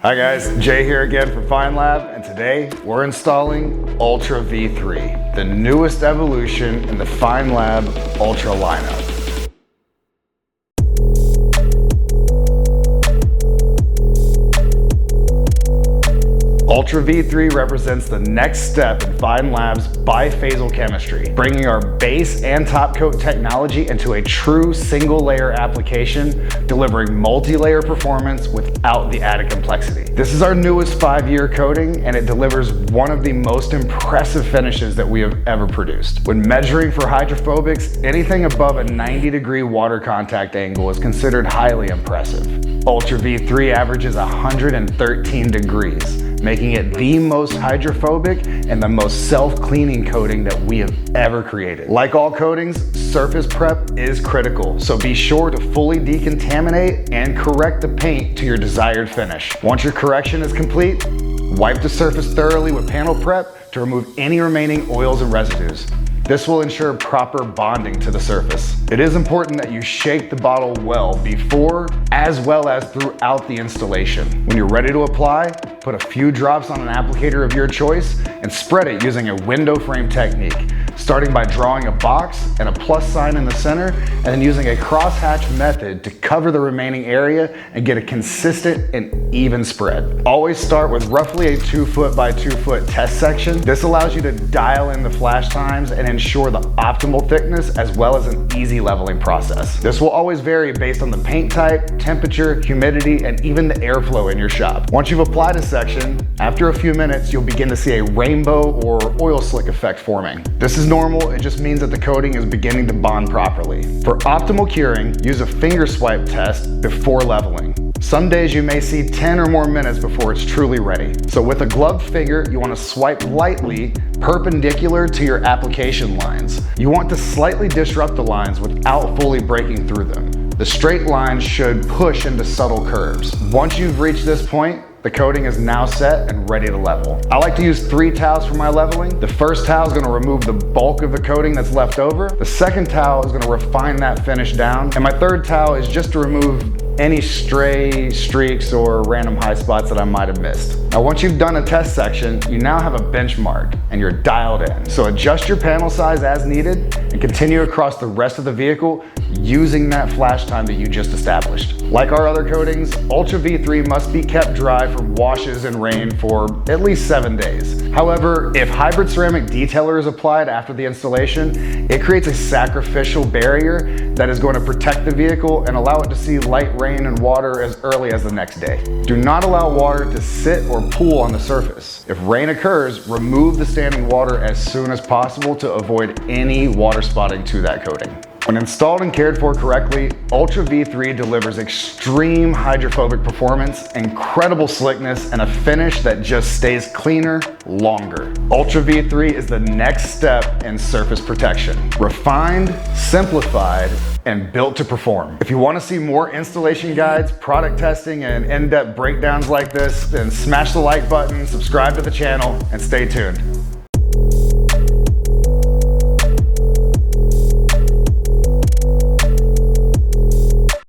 Hi guys, Jay here again for FEYNLAB, and today we're installing Ultra V3, the newest evolution in the FEYNLAB Ultra lineup. Ultra V3 represents the next step in FEYNLAB's biphasal chemistry, bringing our base and top coat technology into a true single layer application, delivering multi-layer performance without the added complexity. This is our newest 5-year coating, and it delivers one of the most impressive finishes that we have ever produced. When measuring for hydrophobics, anything above a 90-degree water contact angle is considered highly impressive. Ultra V3 averages 113 degrees, making it the most hydrophobic and the most self-cleaning coating that we have ever created. Like all coatings, surface prep is critical, so be sure to fully decontaminate and correct the paint to your desired finish. Once your correction is complete, wipe the surface thoroughly with panel prep to remove any remaining oils and residues. This will ensure proper bonding to the surface. It is important that you shake the bottle well before as well as throughout the installation. When you're ready to apply, put a few drops on an applicator of your choice and spread it using a window frame technique, starting by drawing a box and a plus sign in the center, and then using a crosshatch method to cover the remaining area and get a consistent and even spread. Always start with roughly a 2 foot by 2 foot test section. This allows you to dial in the flash times and ensure the optimal thickness as well as an easy leveling process. This will always vary based on the paint type, temperature, humidity, and even the airflow in your shop. Once you've applied a section, after a few minutes, you'll begin to see a rainbow or oil slick effect forming. This is normal, it just means that the coating is beginning to bond properly. For optimal curing, use a finger swipe test before leveling. Some days you may see 10 or more minutes before it's truly ready. So with a gloved finger, you want to swipe lightly perpendicular to your application lines. You want to slightly disrupt the lines without fully breaking through them. The straight lines should push into subtle curves. Once you've reached this point, the coating is now set and ready to level. I like to use 3 towels for my leveling. The first towel is going to remove the bulk of the coating that's left over. The second towel is going to refine that finish down. And my third towel is just to remove any stray streaks or random high spots that I might have missed. Now, once you've done a test section, you now have a benchmark and you're dialed in. So adjust your panel size as needed and continue across the rest of the vehicle using that flash time that you just established. Like our other coatings, Ultra V3 must be kept dry from washes and rain for at least 7 days. However, if hybrid ceramic detailer is applied after the installation, it creates a sacrificial barrier that is going to protect the vehicle and allow it to see light rain and water as early as the next day. Do not allow water to sit or pool on the surface. If rain occurs, remove the standing water as soon as possible to avoid any water spotting to that coating. When installed and cared for correctly, Ultra V3 delivers extreme hydrophobic performance, incredible slickness, and a finish that just stays cleaner longer. Ultra V3 is the next step in surface protection. Refined, simplified, and built to perform. If you want to see more installation guides, product testing, and in-depth breakdowns like this, then smash the like button, subscribe to the channel, and stay tuned.